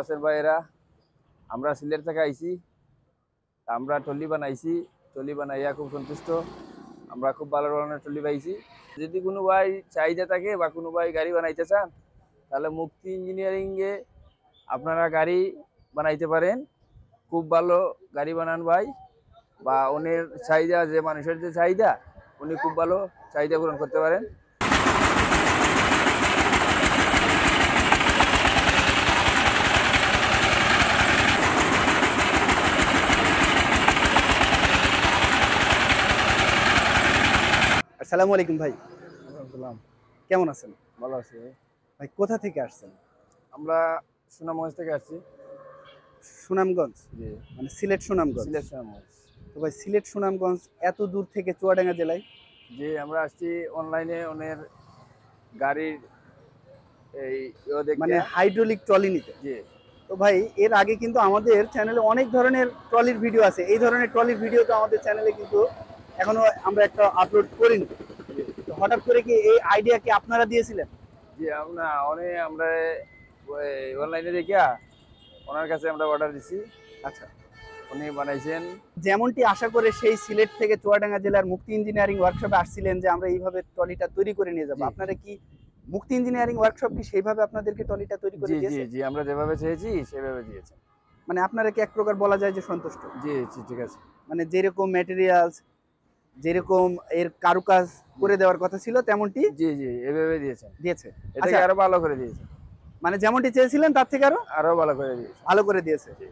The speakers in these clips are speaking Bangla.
আছেন ভাইয়েরা? আমরা সিলেট থেকে আইছি। আমরা ট্রলি বানাইছি। ট্রলি বানাইয়া খুব সন্তুষ্ট। আমরা খুব ভালো ধরনের ট্রলি পাইছি। যদি কোনো ভাই চাহিদা থাকে বা কোনো ভাই গাড়ি বানাইতে চান, তাহলে মুক্তি ইঞ্জিনিয়ারিং এ আপনারা গাড়ি বানাইতে পারেন। খুব ভালো গাড়ি বানান ভাই। বা উনির চাহিদা, যে মানুষের যে চাহিদা, উনি খুব ভালো চাহিদা পূরণ করতে পারেন। আসসালামু আলাইকুম ভাই। সালাম। কেমন আছেন? ভালো আছি ভাই কোথা থেকে আসছেন? আমরা সুনামগঞ্জ থেকে আসছি। সুনামগঞ্জ, জি, মানে সিলেট সুনামগঞ্জ। সিলেট সুনামগঞ্জ। তো ভাই সিলেট সুনামগঞ্জ এত দূর থেকে চুয়াডাঙ্গা জেলায়? জি, আমরা আসছি অনলাইনে ওনের গাড়ির এই দেখে। মানে হাইড্রোলিক ট্রলি নিতে। জি তো ভাই এর আগে কিন্তু আমাদের চ্যানেলে অনেক ধরনের ট্রলির ভিডিও আছে। এই ধরনের ট্রলির ভিডিও তো আমাদের চ্যানেলে কিন্তু এখনো আমরা একটা আপলোড করিনি। তো হঠাৎ করে কি এই আইডিয়া কি আপনারা দিয়েছিলেন? জি, আমরা অনলাইনে দেখিয়া ওনার কাছে আমরা অর্ডার দিছি। আচ্ছা, উনি বানাইছেন। যেমনটি আশা করে সেই সিলেট থেকে চুয়াডাঙ্গা জেলার মুক্তি ইঞ্জিনিয়ারিং ওয়ার্কশপে আসছিলেন যে আমরা এইভাবে ট্রলিটা তৈরি করে নিয়ে যাবো। জি। আপনারা কি মুক্তি ইঞ্জিনিয়ারিং ওয়ার্কশপ কি সেইভাবে আপনাদেরকে ট্রলিটা তৈরি করে জি জি দিয়েছে? জি, আমরা যেভাবে চেয়েছি সেভাবে দিয়েছে। মানে আপনারা কি এক প্রকার বলা যায় যে সন্তুষ্ট? জি জি, ঠিক আছে। মানে যেরকম ম্যাটেরিয়ালস, যেরকম এর কারুকাজ করে দেওয়ার কথা ছিল তেমনটি জি জি, এভাবে দিয়েছে। দিয়েছে। এটাকে আচ্ছা, আরো ভালো করে দিয়েছে। মানে যেমনটি চেয়েছিলেন তার থেকে আরো ভালো করে দিয়েছে। ভালো করে দিয়েছে। জি।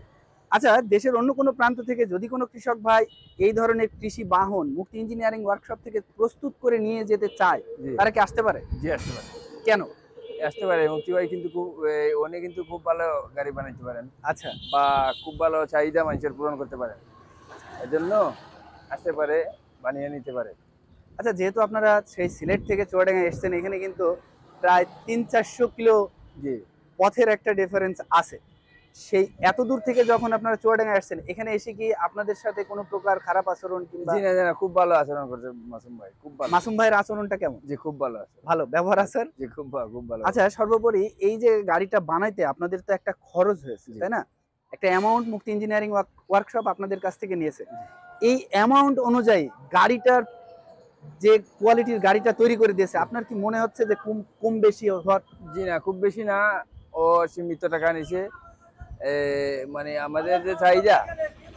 আচ্ছা, দেশের অন্য কোনো প্রান্ত থেকে যদি কোনো কৃষক ভাই এই ধরনের কৃষি বাহন মুক্তি ইঞ্জিনিয়ারিং ওয়ার্কশপ থেকে প্রস্তুত করে নিয়ে যেতে চায়, জি তারা কি আসতে পারে? জি, আসতে পারে। কেন? আসতে পারে। মুক্তি ভাই কিন্তু উনি কিন্তু খুব ভালো গাড়ি বানাইতে পারেন। আচ্ছা, বা খুব ভালো চাহিদা মানুষের পূরণ করতে পারেন। এজন্য আসতে পারে, বানিয়ে নিতে পারে। আচ্ছা, যেহেতু আপনারা সেই সিলেট থেকে চুয়াডাঙ্গা এসেছেন, এখানে কিন্তু প্রায় 300-400 কিলো জি পথের একটা ডিফারেন্স আছে। সেই এত দূর থেকে যখন আপনারা চুয়াডাঙ্গা আসছেন, এখানে এসে কি আপনাদের সাথে কোনো প্রকার খারাপ আচরণ কিংবা? জি, না না, খুব ভালো আচরণ করছে মাসুম ভাই, খুব ভালো। মাসুম ভাইয়ের আচরণটা কেমন? জি, খুব ভালো আছে। ভালো ব্যবহার আছে? জি, খুব ভালো, খুব ভালো। আচ্ছা, সর্বোপরি এই যে গাড়িটা বানাইতে আপনাদের তো একটা খরচ হয়েছে, জি। তাই না? একটা অ্যামাউন্ট মুক্তি ইঞ্জিনিয়ারিং ওয়ার্কশপ আপনাদের কাছ থেকে নিয়েছে। এই অ্যামাউন্ট অনুযায়ী গাড়িটার যে কোয়ালিটির গাড়িটা তৈরি করে দিয়েছে, আপনার কি মনে হচ্ছে যে কম বেশি হওয়ার? জি না, খুব বেশি না। ও সীমিত টাকা নিছে। মানে আমাদের যে চাহিদা,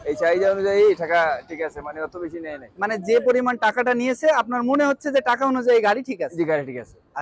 এই চাহিদা অনুযায়ী টাকা ঠিক আছে, মানে অত বেশি নেয় নাই। মানে যে পরিমাণ টাকাটা নিয়েছে আপনার মনে হচ্ছে যে টাকা অনুযায়ী গাড়ি ঠিক আছে? জি, গাড়ি ঠিক আছে।